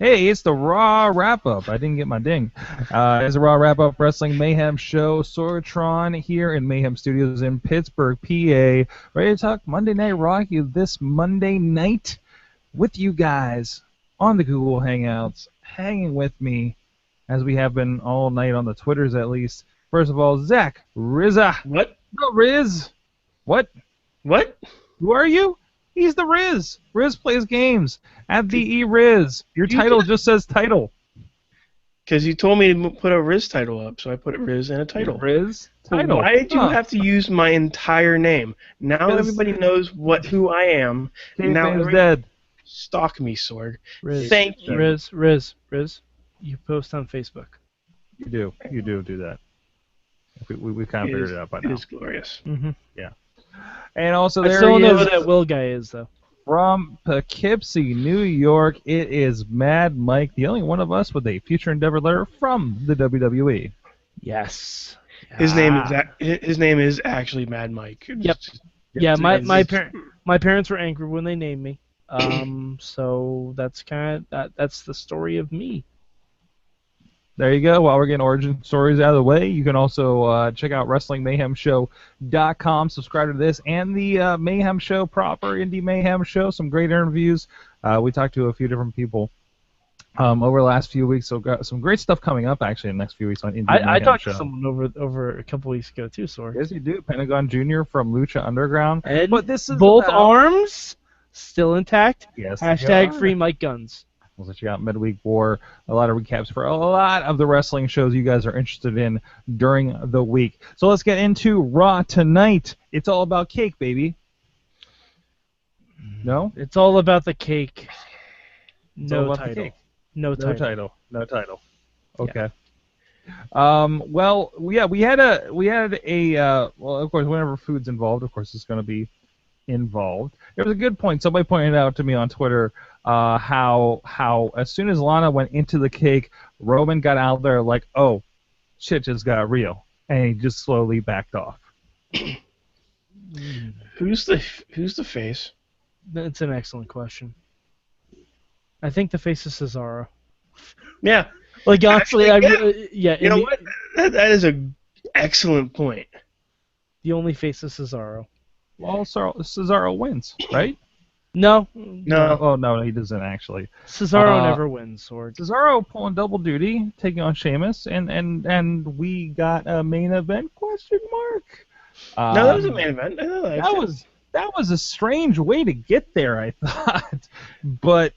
Hey, it's the Raw wrap-up. I didn't get my ding. It's a Raw wrap-up Wrestling Mayhem show. Sorgatron here in Mayhem Studios in Pittsburgh, PA. Ready to talk Monday Night Raw this Monday night with you guys on the Google Hangouts, hanging with me as we have been all night on the Twitters at least. First of all, Zach Rizza. What? No, Rizz. What? What? Who are you? He's the Rizz. Rizz plays games at the Rizz. Your title just says title. Because you told me to put a Rizz title up, so I put a Rizz and a title. Rizz title. Why did you have to use my entire name? Now everybody knows who I am. Now everybody dead. Stalk me, Sorg. Rizz, Thank you. Rizz. You post on Facebook. You do that. We kind of figured it out by now. It is glorious. Mm-hmm. Yeah. And also I there still he know is who that Will guy is, though. from Poughkeepsie, New York. It is Mad Mike, the only one of us with a future endeavor letter from the WWE. Yes. His name is actually Mad Mike. Yep. Yeah, my parents were angry when they named me. So that's that's the story of me. There you go. While we're getting origin stories out of the way, you can also check out WrestlingMayhemShow.com. Subscribe to this and the Mayhem Show proper, Indie Mayhem Show. Some great interviews. We talked to a few different people over the last few weeks, so got some great stuff coming up actually in the next few weeks on Indie Mayhem Show. I talked to someone over a couple weeks ago too, Sorg. Yes, you do. Pentagon Jr. from Lucha Underground. And but this is both arms still intact. Yes. Hashtag free Mike Guns. We'll let you out Midweek War, a lot of recaps for a lot of the wrestling shows you guys are interested in during the week. So let's get into Raw tonight. It's all about cake, baby. No? It's all about the cake. No title. No title. Okay. Yeah. Well, yeah, we had a well, of course, whenever food's involved, of course, it's going to be involved. There was a good point. Somebody pointed out to me on Twitter how as soon as Lana went into the cake, Roman got out there like, oh, shit just got real, and he just slowly backed off. Who's the face? That's an excellent question. I think the face is Cesaro. Yeah. Like honestly, You know what? That is a excellent point. The only face is Cesaro. Well, Cesaro wins, right? No. Oh, no, he doesn't actually. Cesaro never wins, Sorg. Cesaro pulling double duty, taking on Sheamus, and we got a main event question mark. No, that was a main event. That was a strange way to get there, I thought, but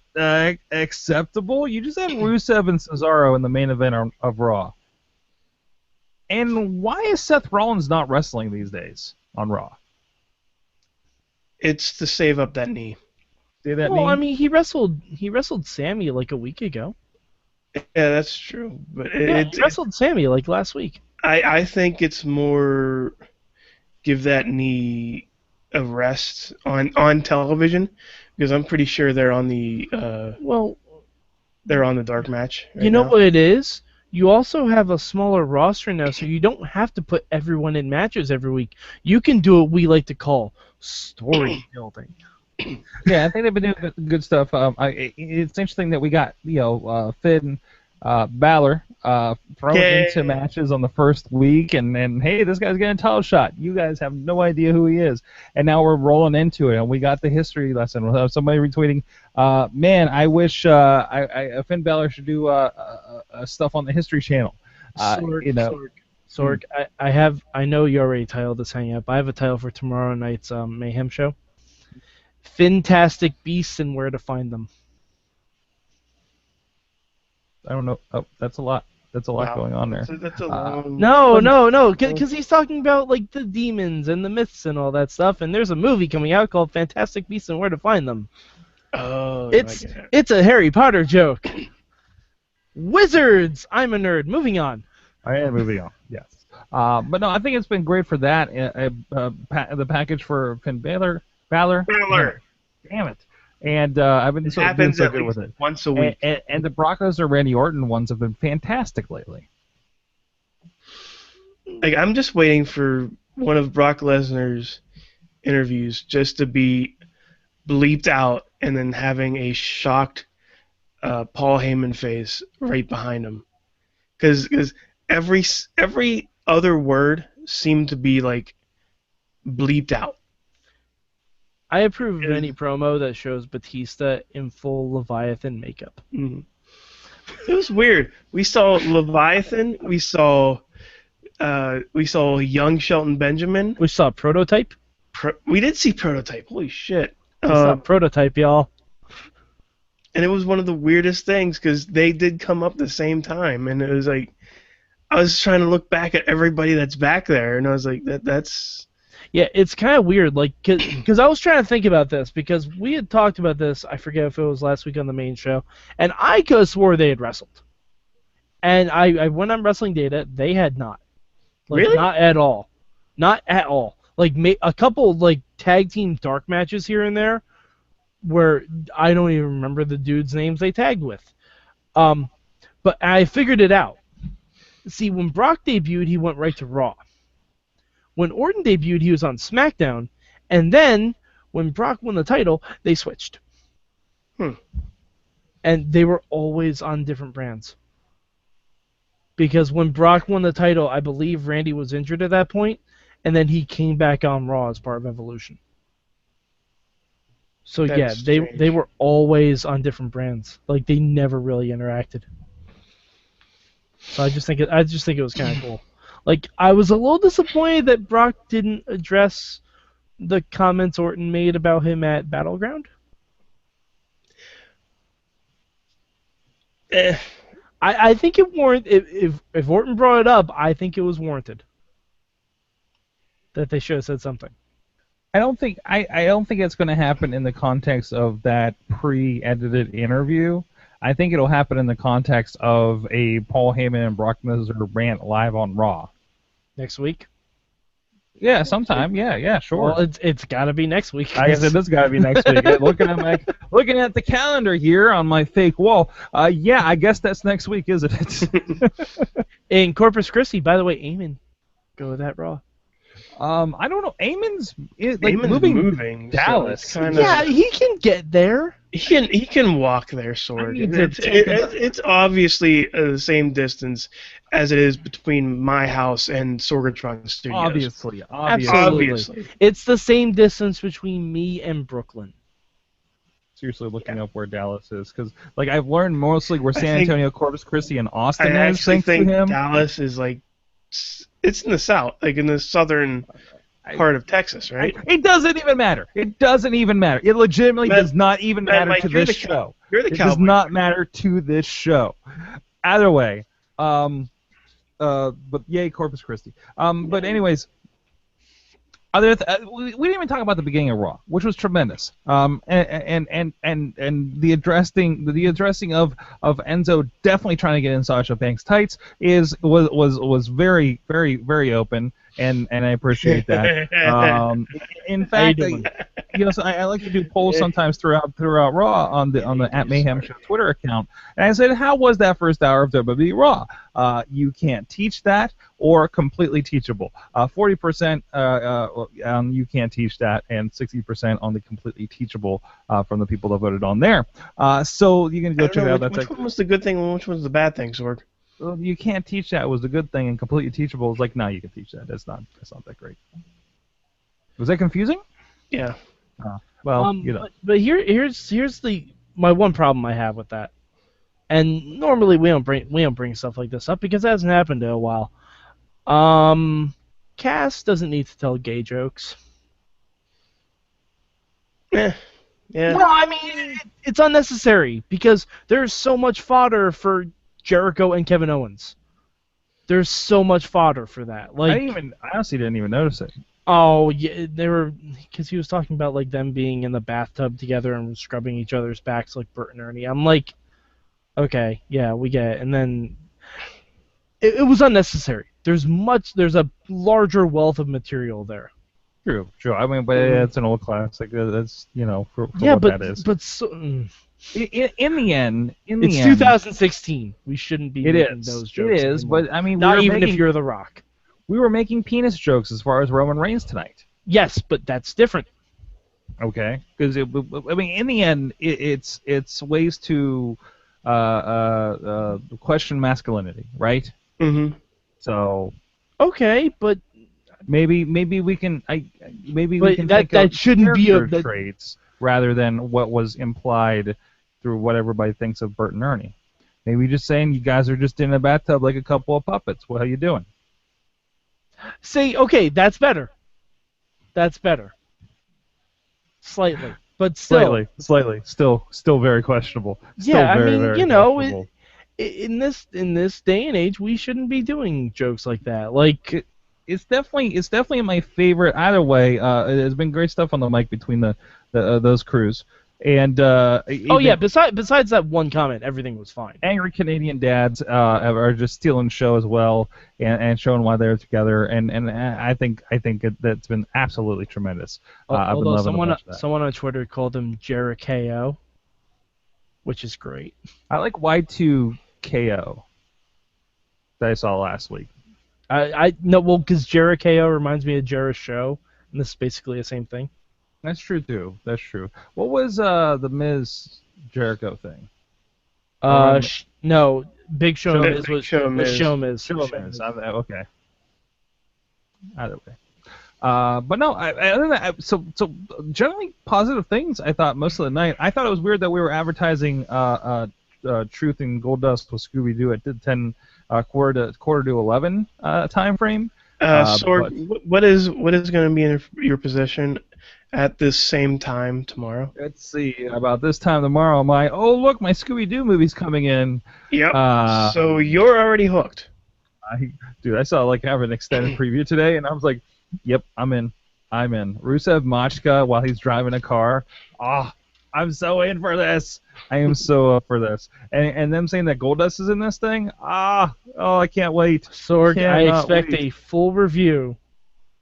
acceptable. You just had Rusev and Cesaro in the main event of Raw. And why is Seth Rollins not wrestling these days on Raw? It's to save up that knee. I mean, he wrestled Sammy like a week ago. Yeah, that's true. But he wrestled Sammy like last week. I think it's more give that knee a rest on television, because I'm pretty sure they're on the they're on the dark match. You know what it is? You also have a smaller roster now, so you don't have to put everyone in matches every week. You can do what we like to call story building. Yeah, I think they've been doing good stuff. It's interesting that we got Finn Balor thrown into matches on the first week, and hey, this guy's getting a title shot. You guys have no idea who he is, and now we're rolling into it, and we got the history lesson. We'll have somebody retweeting, man, I wish Finn Balor should do stuff on the History Channel. Sorg, I know you already titled this hang up. I have a title for tomorrow night's Mayhem show. Fantastic Beasts and Where to Find Them. I don't know. Oh, that's a lot. That's a lot going on there. That's a long... No, because he's talking about like the demons and the myths and all that stuff, and there's a movie coming out called Fantastic Beasts and Where to Find Them. Oh, it's a Harry Potter joke. Wizards! I'm a nerd. Moving on. I am moving on. Yes. But no, I think it's been great for that. The package for Finn Balor. Damn it. And I've been doing so good with it. Once a week. And the Broncos or Randy Orton ones have been fantastic lately. Like, I'm just waiting for one of Brock Lesnar's interviews just to be bleeped out and then having a shocked Paul Heyman face right behind him, because every other word seemed to be like bleeped out. I approve of any promo that shows Batista in full Leviathan makeup. Mm-hmm. It was weird. We saw Leviathan. We saw young Shelton Benjamin. We saw Prototype. We did see Prototype. Holy shit. We saw Prototype, y'all. And it was one of the weirdest things because they did come up at the same time, and it was like I was trying to look back at everybody that's back there, and I was like, that's. Yeah, it's kind of weird, like, because I was trying to think about this, because we had talked about this, I forget if it was last week on the main show, and I could have swore they had wrestled. And I went on Wrestling Data, they had not. Like, really? Not at all. Not at all. Like, a couple, like, tag team dark matches here and there, where I don't even remember the dudes' names they tagged with. But I figured it out. See, when Brock debuted, he went right to Raw. When Orton debuted, he was on SmackDown, and then when Brock won the title, they switched. And they were always on different brands. Because when Brock won the title, I believe Randy was injured at that point, and then he came back on Raw as part of Evolution. So That's they were always on different brands. Like, they never really interacted. So I just think it was kind of cool. Like, I was a little disappointed that Brock didn't address the comments Orton made about him at Battleground. I think it warranted. If Orton brought it up, I think it was warranted. That they should have said something. I don't think it's going to happen in the context of that pre-edited interview. I think it'll happen in the context of a Paul Heyman and Brock Lesnar rant live on Raw. Next week? Yeah, sometime. Yeah, sure. Well, it's got to be next week. I guess it does got to be next week. Looking at the calendar here on my fake wall. Yeah, I guess that's next week, isn't it? In Corpus Christi, by the way, Eamon, go with that Raw. I don't know. Eamon's moving Dallas. So yeah, he can get there. He can walk there, Sorg. It's obviously the same distance as it is between my house and Sorgatron Studios. Obviously. It's the same distance between me and Brooklyn. Seriously looking up where Dallas is, because like I've learned mostly where San Antonio, Corpus Christi, and Austin is. Thanks to him. Dallas is like it's in the south, like in the southern part of Texas, right? It doesn't even matter. It doesn't even matter. It legitimately does not even matter to this show. It does not matter to this show. Either way, but yay Corpus Christi. But anyways. We didn't even talk about the beginning of Raw, which was tremendous. And the addressing of Enzo definitely trying to get in Sasha Banks' tights was very, very, very open, and I appreciate that. In fact, so I like to do polls sometimes throughout Raw on the @Mayhem Show Twitter account, and I said, how was that first hour of WWE Raw? You can't teach that, or completely teachable. 40% you can't teach that, and 60% on the completely teachable from the people that voted on there. So you can go check it out. Which one was the good thing and which was the bad thing, Sorg? Well, you can't teach that was the good thing, and completely teachable is like, no, you can teach that. That's not that great. Was that confusing? Yeah. Well, But here's my one problem I have with that. And normally we don't bring stuff like this up because it hasn't happened in a while. Cass doesn't need to tell gay jokes. Yeah. Well, I mean, it's unnecessary because there's so much fodder for Jericho and Kevin Owens. There's so much fodder for that. Like, I honestly didn't even notice it. Oh, yeah, they were, because he was talking about like them being in the bathtub together and scrubbing each other's backs like Bert and Ernie. I'm like, okay, yeah, we get it. And then it was unnecessary. There's a larger wealth of material there. True. I mean, but it's an old classic. That's for what that is. But so, in the end, it's 2016. We shouldn't be making those jokes. It is, anymore. but I mean, not even if you're The Rock. We were making penis jokes as far as Roman Reigns tonight. Yes, but that's different. Okay, because in the end, it's ways to question masculinity, right? Mm-hmm. So Okay, but maybe we can that take out shouldn't be character traits rather than what was implied through what everybody thinks of Bert and Ernie. Maybe just saying you guys are just in a bathtub like a couple of puppets. What are you doing? See, okay, that's better. That's better. Slightly, but still. Slightly. Still very questionable. Still Yeah, I very, mean, very you know, questionable. in this day and age, we shouldn't be doing jokes like that. Like, It's definitely my favorite either way. There's been great stuff on the mic between those crews, and oh yeah, besides that one comment, everything was fine. angry Canadian dads are just stealing show as well and showing why they're together, and I think that's been absolutely tremendous. I've been Although loving to watch that. someone on Twitter called him Jericho, which is great. I like Y2KO that I saw last week. I no, well, because Jericho reminds me of Jericho, and this is basically the same thing. That's true too. That's true. What was the Miz Jericho thing? No, Big Show Miz was Show Miz. Show Miz. Okay. Either way. But no, other than that, so generally positive things. I thought most of the night. I thought it was weird that we were advertising Truth and Goldust with Scooby Doo at 10 quarter to 11 time frame. Sorg, what is going to be in your position at this same time tomorrow? Let's see. About this time tomorrow, my Scooby Doo movie's coming in. Yep. So you're already hooked. I saw like have an extended preview today, and I was like, "Yep, I'm in. Rusev Machka while he's driving a car. I'm so in for this. I am so up for this. And them saying that Goldust is in this thing. I can't wait. Sorg, I expect a full review.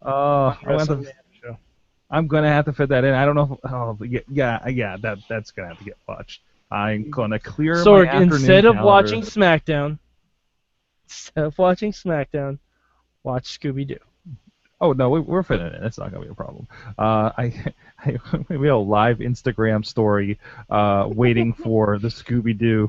I'm gonna have to fit that in. I don't know. That's gonna have to get watched. I'm gonna clear Sorg, my afternoon instead of calendar. watching SmackDown, watch Scooby Doo. Oh no, we're fitting it in. That's not gonna be a problem. We have a live Instagram story waiting for the Scooby Doo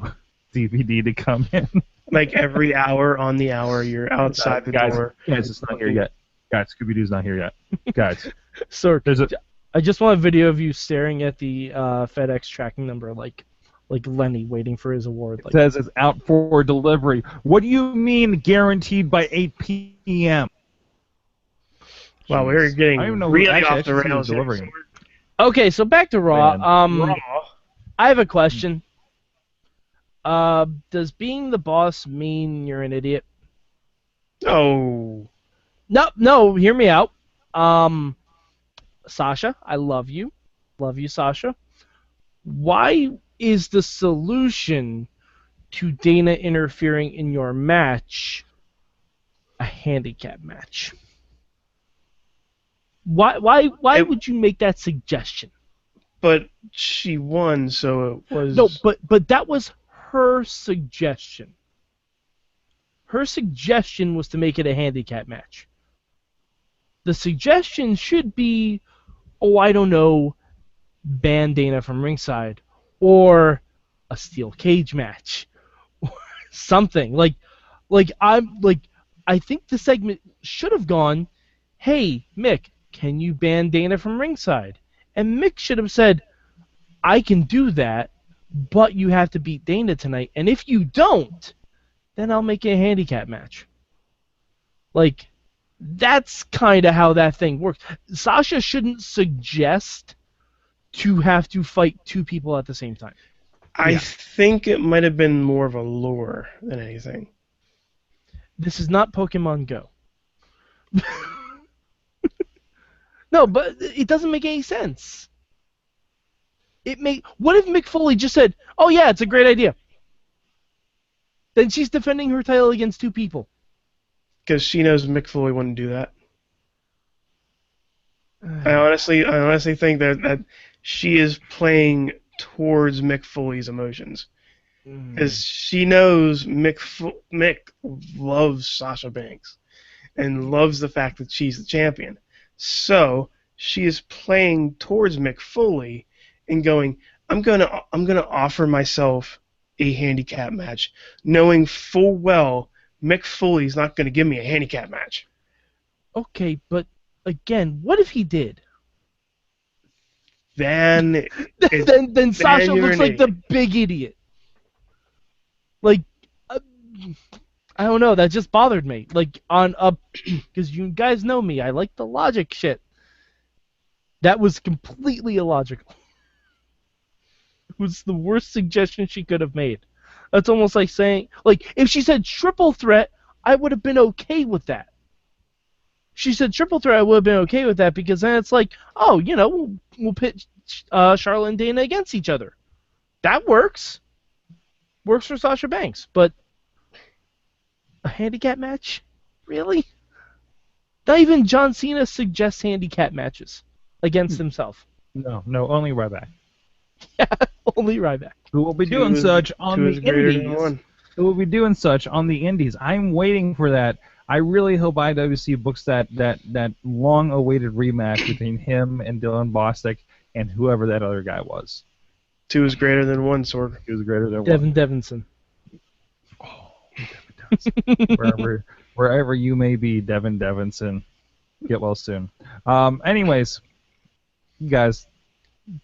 DVD to come in. Like every hour on the hour, you're outside the door. Guys, it's not here yet. Guys, Scooby Doo's not here yet. Guys, Sorg, I just want a video of you staring at the FedEx tracking number like Lenny waiting for his award. It says it's out for delivery. What do you mean guaranteed by 8 p.m.? Wow, we're getting really off the rails. Okay, so back to Raw. Raw. I have a question. Does being the boss mean you're an idiot? Oh. No, hear me out. Sasha, I love you. Love you, Sasha. Why is the solution to Dana interfering in your match a handicap match? Why would you make that suggestion? But she won, so it was... No, but that was her suggestion. Her suggestion was to make it a handicap match. The suggestion should be, I don't know, ban Dana from ringside, or a steel cage match, or something. I think the segment should have gone, hey, Mick, can you ban Dana from ringside? And Mick should have said, I can do that, but you have to beat Dana tonight, and if you don't, then I'll make it a handicap match. That's kind of how that thing works. Sasha shouldn't suggest to have to fight two people at the same time. I think it might have been more of a lure than anything. This is not Pokemon Go. No, but it doesn't make any sense. What if Mick Foley just said, "Oh yeah, it's a great idea"? Then she's defending her title against two people. Because she knows Mick Foley wouldn't do that. I honestly think that she is playing towards Mick Foley's emotions. Because she knows Mick loves Sasha Banks and loves the fact that she's the champion. So she is playing towards Mick Foley and going, I'm gonna offer myself a handicap match, knowing full well Mick Foley's not going to give me a handicap match. Okay, but again, what if he did? Then Sasha you're looks an like the idiot. big idiot. Like, I don't know. That just bothered me. Like because you guys know me, I like the logic shit. That was completely illogical. It was the worst suggestion she could have made. That's almost like saying, like, if she said triple threat, I would have been okay with that. She said triple threat, I would have been okay with that because then it's like, oh, we'll pit Charlotte and Dana against each other. That works. Works for Sasha Banks, but a handicap match? Really? Not even John Cena suggests handicap matches against himself. No, only Ryback. Yeah, only Ryback. Who will be doing such on the Indies? Who will be doing such on the Indies? I'm waiting for that. I really hope IWC books that long-awaited rematch between him and Dylan Bostic and whoever that other guy was. 2 is greater than 1, Sorg. 2 is greater than 1. Devin Devinson. Oh, Devin Devinson. wherever you may be, Devin Devinson. Get well soon. Anyways, you guys,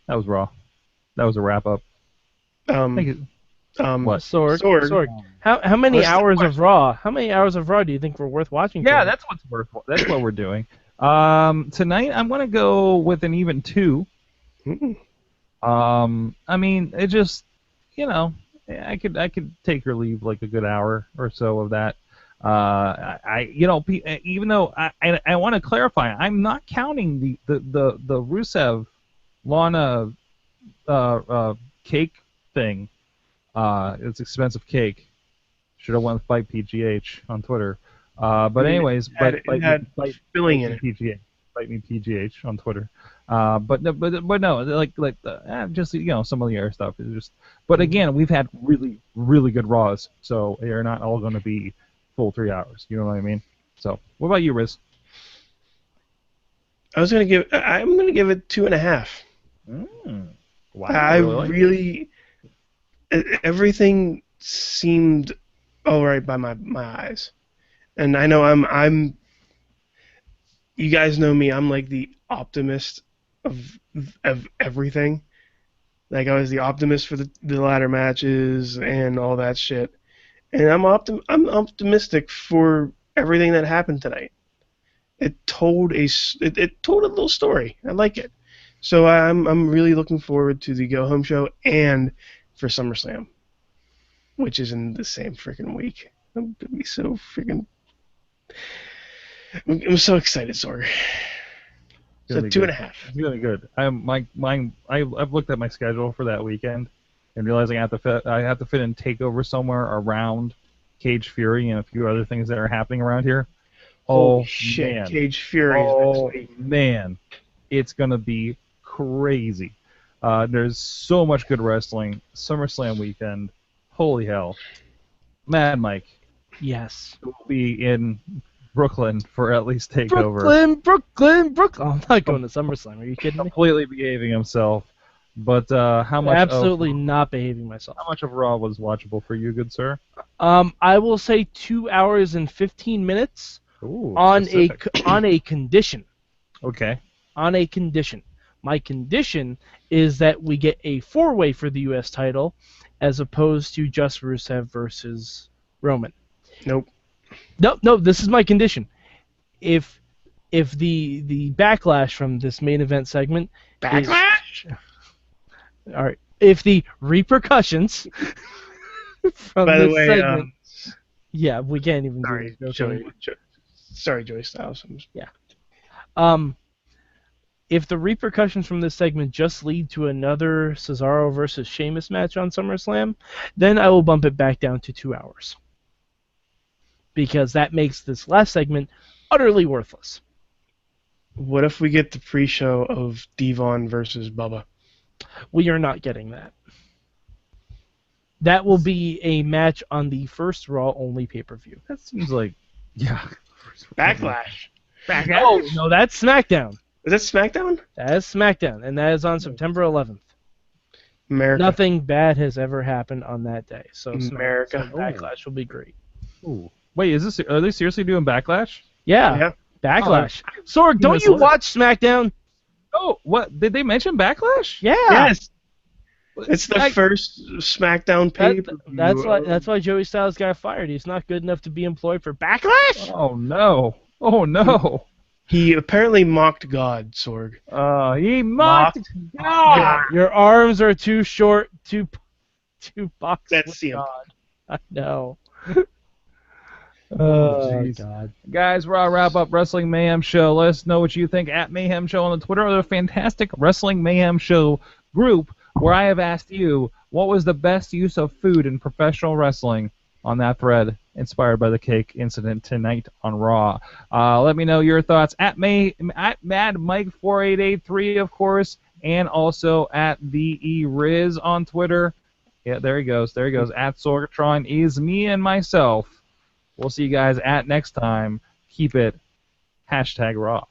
that was Raw. That was a wrap-up. What? Sorg. How many hours of Raw? How many hours of Raw do you think were worth watching? Yeah, that's what we're doing. Tonight I'm gonna go with an even 2. I mean, it just, I could take or leave like a good hour or so of that. Even though I want to clarify, I'm not counting the Rusev Lana cake thing. It's expensive cake. Should have went with Fight PGH on Twitter. But anyways, filling in PGH. Fight me PGH on Twitter. But no, just some of the air stuff is just. But again, we've had really, really good Raws, so they're not all going to be full 3 hours. You know what I mean? So, what about you, Rizz? I'm gonna give it 2.5. Wow. I really everything seemed all right by my eyes, and I know I'm. You guys know me. I'm like the optimist of everything. Like I was the optimist for the ladder matches and all that shit, and I'm optimistic for everything that happened tonight. It told a little story. I like it. So I'm really looking forward to the Go Home show and for SummerSlam, which is in the same freaking week. I'm gonna be so freaking. I'm so excited, Sorg. So 2.5. It's really good. I've looked at my schedule for that weekend and realizing I have to fit in Takeover somewhere around Cage Fury and a few other things that are happening around here. Oh shit! Man. Cage Fury. Oh man, it's gonna be crazy. There's so much good wrestling. SummerSlam weekend. Holy hell. Mad Mike. Yes. Will be in Brooklyn for at least Takeover. Brooklyn. I'm not going to SummerSlam. Are you kidding me? Completely behaving himself. But how much? Absolutely not behaving myself. How much of Raw was watchable for you, good sir? I will say 2 hours and 15 minutes. Ooh, on a condition. Okay. On a condition. My condition is that we get a 4-way for the U.S. title, as opposed to just Rusev versus Roman. Nope. No. This is my condition. If the backlash from this main event segment. Backlash. All right. If the repercussions from By the this way, segment. Yeah, we can't even sorry, do it. Sorry, Joey Styles. Yeah. If the repercussions from this segment just lead to another Cesaro versus Sheamus match on SummerSlam, then I will bump it back down to 2 hours. Because that makes this last segment utterly worthless. What if we get the pre-show of Devon versus Bubba? We are not getting that. That will be a match on the first Raw only pay-per-view. That seems like, yeah. Backlash. Oh, no, that's SmackDown. Is that SmackDown? That is SmackDown, and that is on September 11th. America. Nothing bad has ever happened on that day. So America. So Backlash will be great. Ooh. Wait, are they seriously doing Backlash? Yeah. Backlash. Sorg, don't Yes, you Lord. watch SmackDown? Oh, what? Did they mention Backlash? Yeah. Yes. It's the first SmackDown pay-per-view. That's why Joey Styles got fired. He's not good enough to be employed for Backlash. Oh no! Oh no! He apparently mocked God, Sorg. He mocked God. God. Your arms are too short to box That's with CM. God. I know. Jeez. God. Guys, we're on Wrap Up Wrestling Mayhem Show. Let us know what you think at Mayhem Show on the Twitter or the fantastic Wrestling Mayhem Show group, where I have asked you what was the best use of food in professional wrestling on that thread, inspired by the cake incident tonight on Raw. Let me know your thoughts at Mad Mike 4883, of course, and also at the Rizz on Twitter. Yeah, there he goes. There he goes. At Sorgatron is me and myself. We'll see you guys at next time. Keep it #Raw.